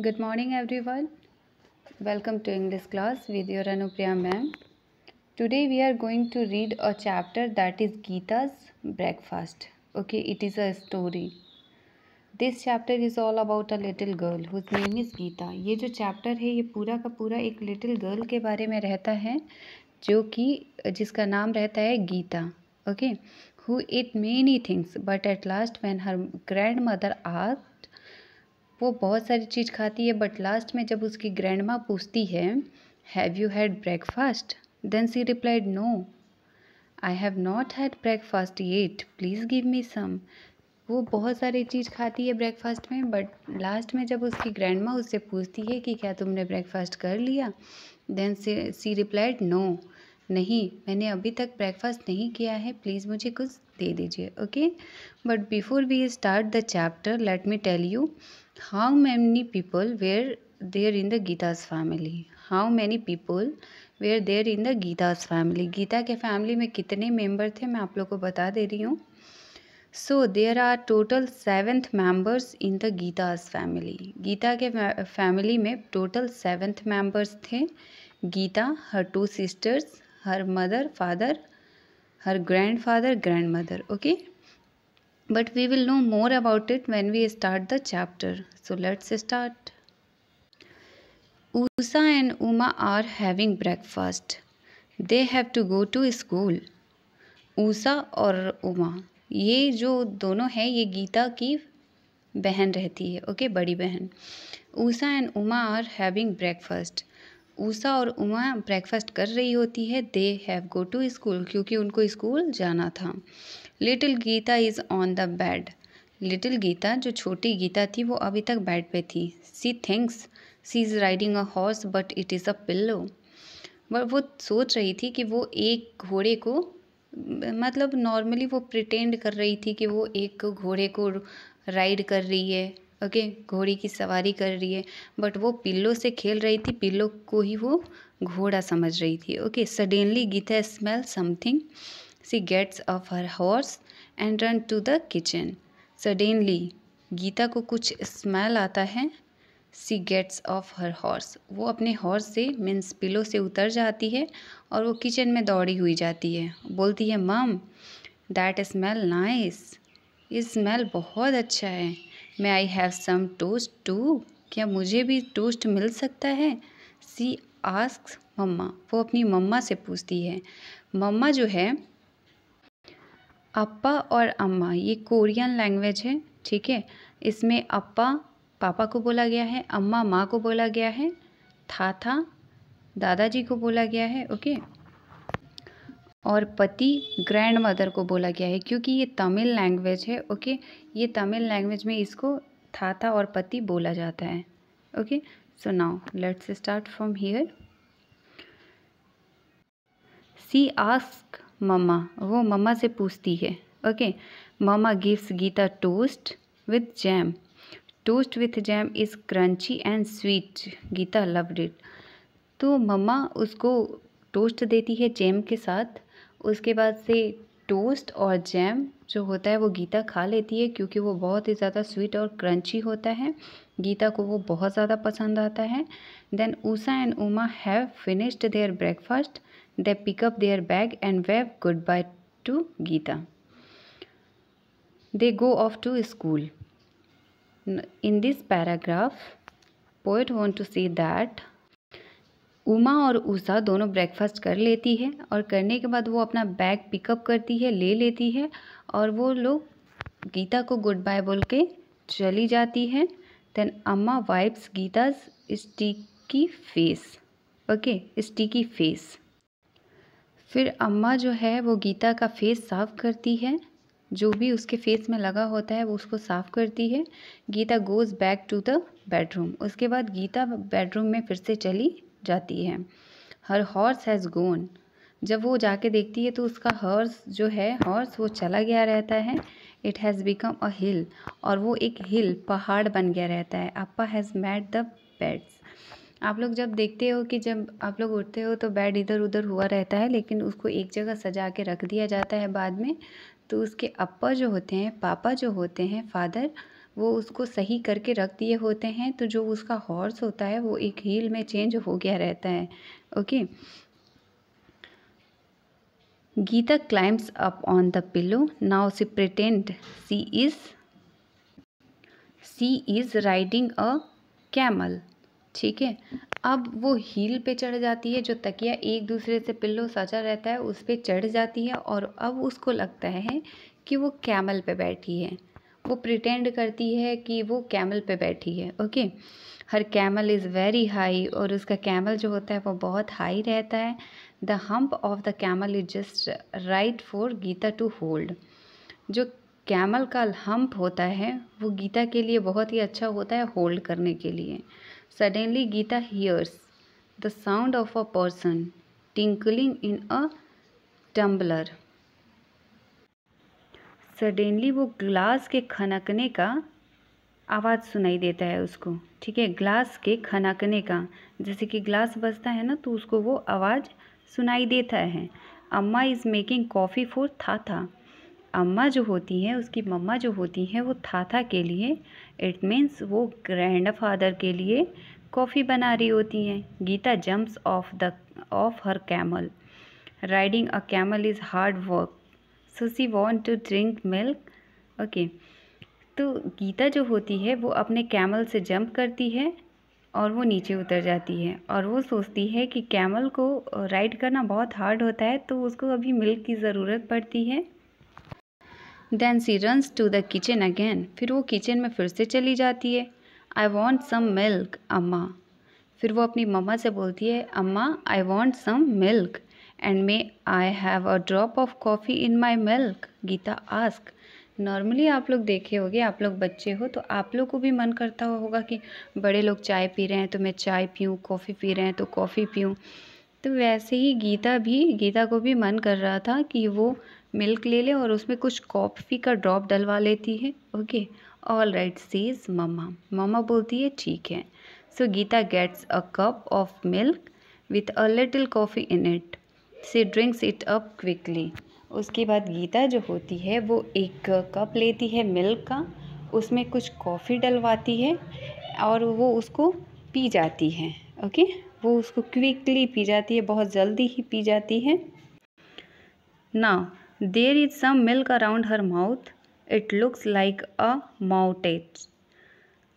Good morning everyone. Welcome to English class with your Anupriya ma'am. Today we are going to read a chapter that is Gita's Breakfast. Okay, it is a story. This chapter is all about a little girl whose name is Geeta. ये जो chapter है ये पूरा का पूरा एक little girl के बारे में रहता है जो कि जिसका नाम रहता है Gita. Okay, who ate many things but at last when her grandmother asked, वो बहुत सारी चीज़ खाती है बट लास्ट में जब उसकी ग्रैंड माँ पूछती है have you had breakfast, then she replied no, I have not had breakfast yet, please give me some. वो बहुत सारी चीज़ खाती है ब्रेकफास्ट में बट लास्ट में जब उसकी ग्रैंड माँ उससे पूछती है कि क्या तुमने ब्रेकफास्ट कर लिया, देन सी रिप्लाइड नो, नहीं मैंने अभी तक ब्रेकफास्ट नहीं किया है, प्लीज़ मुझे कुछ दे दीजिए. Okay, but before we start the chapter let me tell you how many people were there in the Gita's family. How many people were there in the Gita's family. Gita के family में कितने member थे मैं आप लोग को बता दे रही हूँ. So there are total 7 members in the Gita's family. Gita के फैमिली में टोटल 7 members थे. Gita, her 2 sisters, her mother, father, her grandfather, grandmother. Okay. But we will know more about it when we start the chapter. So let's start. Usha and Uma are having breakfast. They have to go to school. Usha और उमा ये जो दोनों हैं ये गीता की बहन रहती है. ओके, बड़ी बहन. Usha and Uma are having breakfast. Usha और उमा ब्रेकफास्ट कर रही होती है. They have go to school क्योंकि उनको स्कूल जाना था. Little Gita is on the bed. Little Gita जो छोटी गीता थी वो अभी तक बेड पे थी. She thinks she is riding a horse but it is a pillow. वो सोच रही थी कि वो एक घोड़े को मतलब नॉर्मली वो प्रिटेंड कर रही थी कि वो एक घोड़े को राइड कर रही है. ओके, घोड़ी की सवारी कर रही है बट वो पिल्लो से खेल रही थी. पिल्लो को ही वो घोड़ा समझ रही थी. Okay, suddenly Gita smell something. She gets up her horse and run to the kitchen. Suddenly Gita को कुछ स्मेल आता है. She gets off her horse. वो अपने हॉर्स से मीन्स पिलो से उतर जाती है और वो किचन में दौड़ी हुई जाती है. बोलती है मम दैट स्मेल नाइस. ये स्मेल बहुत अच्छा है. May I have some toast too. क्या मुझे भी टोस्ट मिल सकता है. She asks mamma. वो अपनी मम्मा से पूछती है. मम्मा जो है अप्पा और अम्मा ये कोरियन लैंग्वेज है. ठीक है, इसमें अप्पा पापा को बोला गया है, अम्मा माँ को बोला गया है, था दादाजी को बोला गया है. ओके, और पति ग्रैंड मदर को बोला गया है क्योंकि ये तमिल लैंग्वेज है. ओके, ये तमिल लैंग्वेज में इसको था और पति बोला जाता है. Okay, so now let's start from here. She ask mamma. वो मम्मा से पूछती है. Okay, mamma gives Geeta toast with jam. Toast with jam is crunchy and sweet. Geeta loved it. तो मम्मा उसको टोस्ट देती है जैम के साथ. उसके बाद से टोस्ट और जैम जो होता है वो गीता खा लेती है क्योंकि वो बहुत ही ज़्यादा स्वीट और क्रंची होता है. गीता को वो बहुत ज़्यादा पसंद आता है. Then Usha and Uma have finished their breakfast. They pick up their bag and wave goodbye to Gita. They go off to school. In this paragraph, poet want to say that Uma और उषा दोनों ब्रेकफास्ट कर लेती है और करने के बाद वो अपना बैग पिकअप करती है, ले लेती है और वो लोग गीता को गुड बाय बोल के चली जाती है. देन अम्मा wipes Geeta's sticky face. Okay, sticky face. फिर अम्मा जो है वो गीता का फेस साफ़ करती है. जो भी उसके फेस में लगा होता है वो उसको साफ़ करती है. Gita goes back to the bedroom. उसके बाद गीता बेडरूम में फिर से चली जाती है. हर हॉर्स हैज़ गोन. जब वो जाके देखती है तो उसका हॉर्स जो है हॉर्स वो चला गया रहता है. इट हैज़ बिकम अ हिल. और वो एक हिल पहाड़ बन गया रहता है. अप्पा हैज़ मेड द बेड्स. आप लोग जब देखते हो कि जब आप लोग उठते हो तो बेड इधर उधर हुआ रहता है लेकिन उसको एक जगह सजा के रख दिया जाता है बाद में. तो उसके अप्पा जो होते हैं, पापा जो होते हैं, फादर, वो उसको सही करके रख दिए होते हैं, तो जो उसका हॉर्स होता है वो एक हील में चेंज हो गया रहता है। Okay, Gita climbs up on the pillow, now she pretend she is riding a camel. ठीक है, अब वो हील पे चढ़ जाती है, जो तकिया एक दूसरे से पिल्लो सजा रहता है उस पे चढ़ जाती है, और अब उसको लगता है कि वो कैमल पे बैठी है। वो प्रिटेंड करती है कि वो कैमल पे बैठी है। Okay, her camel is very high, और उसका कैमल जो होता है वो बहुत हाई रहता है। The hump of the camel is just right for Gita to hold. जो कैमल का हम्प होता है वो गीता के लिए बहुत ही अच्छा होता है होल्ड करने के लिए। Suddenly Gita hears the sound of a person tinkling in a tumbler. सडनली वो ग्लास के खनकने का आवाज़ सुनाई देता है उसको। ठीक है, ग्लास के खनकने का, जैसे कि ग्लास बजता है ना, तो उसको वो आवाज़ सुनाई देता है। अम्मा इज़ मेकिंग कॉफ़ी फॉर थाथा। अम्मा जो होती हैं, उसकी मम्मा जो होती हैं, वो थाथा के लिए, इट मीन्स वो ग्रैंडफादर के लिए कॉफ़ी बना रही होती हैं। Gita jumps off her camel. Riding a camel is hard work, so she want to drink milk. Okay, तो गीता जो होती है वो अपने कैमल से जंप करती है और वो नीचे उतर जाती है, और वो सोचती है कि कैमल को राइड करना बहुत हार्ड होता है, तो उसको अभी मिल्क की ज़रूरत पड़ती है। Then she runs to the kitchen again. फिर वो किचन में फिर से चली जाती है। आई वॉन्ट सम मिल्क अम्मा। फिर वो अपनी मम्मा से बोलती है, Amma I want some milk and may I have a drop of coffee in my milk, Gita ask. Normally आप लोग देखे होंगे, आप लोग बच्चे हो तो आप लोग को भी मन करता होगा कि बड़े लोग चाय पी रहे हैं तो मैं चाय पीऊँ, कॉफ़ी पी रहे हैं तो कॉफ़ी पीऊँ। तो वैसे ही गीता को भी मन कर रहा था कि वो मिल्क ले ले और उसमें कुछ कॉफ़ी का ड्रॉप डलवा लेती है। Okay, all right says mamma बोलती है ठीक है। So Geeta gets a cup of milk with a little coffee in it. She drinks it up quickly. उसके बाद गीता जो होती है वो एक कप लेती है मिल्क का, उसमें कुछ कॉफ़ी डलवाती है और वो उसको पी जाती है। ओके, वो उसको क्विकली पी जाती है, बहुत जल्दी ही पी जाती है। Now there is some milk around her mouth, it looks like a moustache.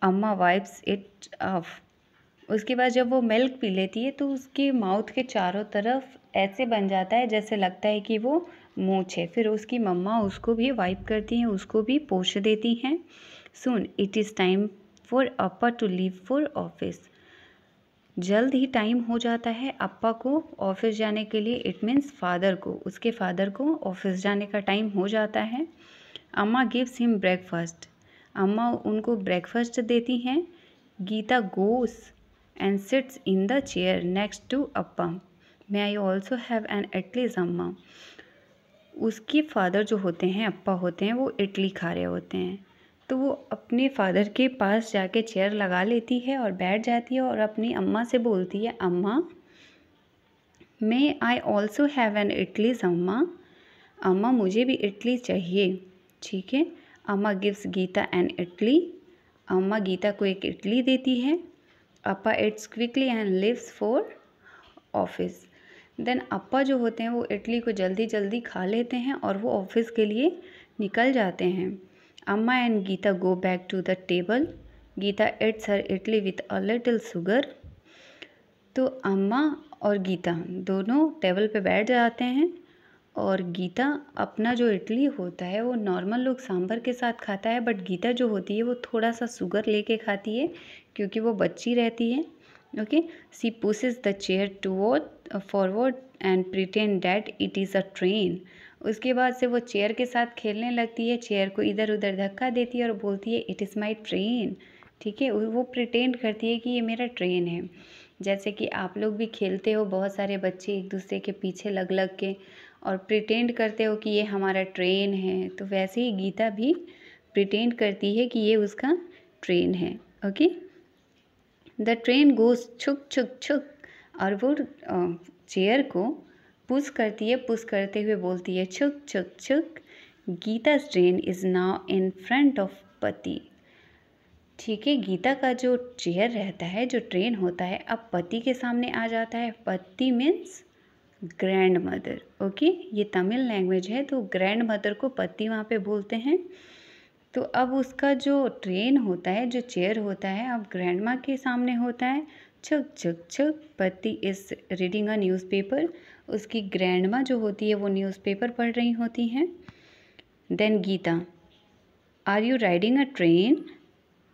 Amma wipes it of. उसके बाद जब वो मिल्क पी लेती है तो उसके माउथ के चारों तरफ ऐसे बन जाता है जैसे लगता है कि वो मूंछ है। फिर उसकी मम्मा उसको भी वाइप करती हैं, उसको भी पोंछ देती हैं। Soon it is time for Appa to leave for office. जल्द ही टाइम हो जाता है अप्पा को ऑफिस जाने के लिए, इट मीन्स फादर को, उसके फादर को ऑफिस जाने का टाइम हो जाता है। अम्मा गिव्स हिम ब्रेकफास्ट। अम्मा उनको ब्रेकफास्ट देती हैं। Geeta goes and sits in the chair next to Appa. May I also have an idlis Amma. उसके फादर जो होते हैं, अप्पा होते हैं, वो इडली खा रहे होते हैं, तो वो अपने फादर के पास जाके चेयर लगा लेती है और बैठ जाती है और अपनी अम्मा से बोलती है, Amma may I also have an idlis Amma. Amma मुझे भी इडली चाहिए। ठीक है, अम्मा गिव्स गीता एन इडली। अम्मा गीता को एक इडली देती है। Appa eats quickly and leaves for office. Then Appa जो होते हैं वो इडली को जल्दी जल्दी खा लेते हैं और वो ऑफिस के लिए निकल जाते हैं। Amma and Gita go back to the table. Gita eats her idli with a little sugar. तो अम्मा और गीता दोनों टेबल पे बैठ जाते हैं और गीता अपना जो इडली होता है वो नॉर्मल लोग सांभर के साथ खाता है, बट गीता जो होती है वो थोड़ा सा शुगर लेके खाती है क्योंकि वो बच्ची रहती है। Okay, she pushes the chair toward forward and pretend that it is a train. उसके बाद से वो चेयर के साथ खेलने लगती है, चेयर को इधर उधर धक्का देती है और बोलती है इट इज़ माई ट्रेन। ठीक है, वो प्रिटेंड करती है कि ये मेरा ट्रेन है। जैसे कि आप लोग भी खेलते हो, बहुत सारे बच्चे एक दूसरे के पीछे लग लग के और प्रिटेंड करते हो कि ये हमारा ट्रेन है, तो वैसे ही गीता भी प्रिटेंड करती है कि ये उसका ट्रेन है। ओके, द ट्रेन गोज छुक छुक छुक। और वो चेयर को पुश करती है, पुश करते हुए बोलती है छुक छुक छुक। Geeta's train is now in front of Patti. ठीक है, गीता का जो चेयर रहता है, जो ट्रेन होता है, अब पति के सामने आ जाता है। पति मीन्स ग्रैंड मदर। ओके, ये तमिल लैंग्वेज है, तो ग्रैंड मदर को पति वहाँ पे बोलते हैं। तो अब उसका जो ट्रेन होता है, जो चेयर होता है, अब ग्रैंड माँ के सामने होता है। छक छक छक, पति इज रीडिंग अ न्यूज़पेपर। उसकी ग्रैंड माँ जो होती है वो न्यूज़पेपर पढ़ रही होती हैं। Then Gita, are you riding a train?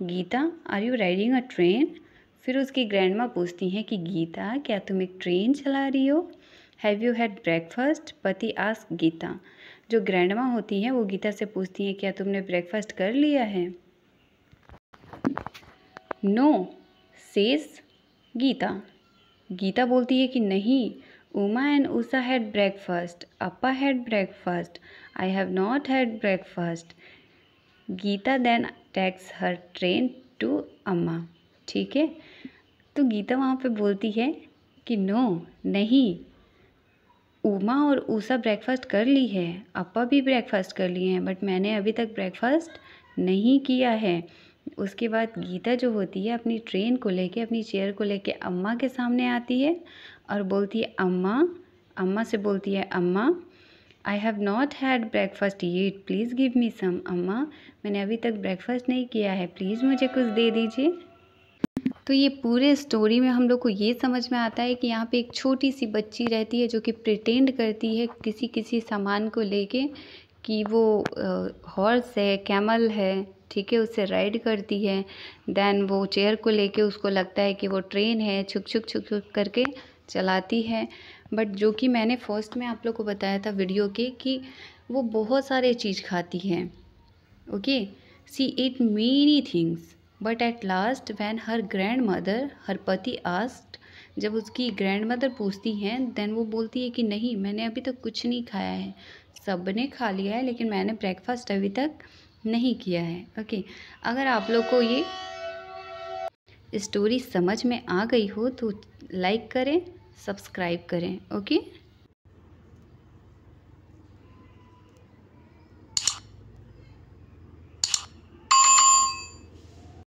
Gita, are you riding a train? फिर उसकी ग्रैंड माँ पूछती हैं कि गीता, क्या तुम एक ट्रेन चला रही हो? Have you had breakfast? पति आस्क गीता। जो ग्रैंड माँ होती हैं वो गीता से पूछती हैं, क्या तुमने ब्रेकफास्ट कर लिया है? No, says Gita. गीता बोलती है कि नहीं, Uma and Usha had breakfast, Appa had breakfast, I have not had breakfast. Gita then takes her train to Amma. ठीक है, तो गीता वहाँ पे बोलती है कि नो, नहीं, उमा और उषा ब्रेकफास्ट कर ली है, अप्पा भी ब्रेकफास्ट कर लिए हैं, बट मैंने अभी तक ब्रेकफास्ट नहीं किया है। उसके बाद गीता जो होती है अपनी ट्रेन को लेके, अपनी चेयर को लेके अम्मा के सामने आती है और बोलती है अम्मा से बोलती है, Amma I have not had breakfast yet, please give me some. Amma, मैंने अभी तक ब्रेकफास्ट नहीं किया है, प्लीज़ मुझे कुछ दे दीजिए। तो ये पूरे स्टोरी में हम लोग को ये समझ में आता है कि यहाँ पे एक छोटी सी बच्ची रहती है जो कि प्रिटेंड करती है किसी सामान को लेके कि वो हॉर्स है, कैमल है, ठीक है, उससे राइड करती है। देन वो चेयर को लेके उसको लगता है कि वो ट्रेन है, छुक छुक छुक छुक करके चलाती है। बट जो कि मैंने फर्स्ट में आप लोग को बताया था वीडियो के कि वो बहुत सारे चीज़ खाती है। Okay, she eat many things, but at last when her grandmother, her Patti asked, जब उसकी ग्रैंड मदर पूछती हैं, देन वो बोलती है कि नहीं, मैंने अभी तक कुछ नहीं खाया है, सब ने खा लिया है, लेकिन मैंने ब्रेकफास्ट अभी तक नहीं किया है। ओके, अगर आप लोग को ये स्टोरी समझ में आ गई हो तो लाइक करें, सब्सक्राइब करें। ओके।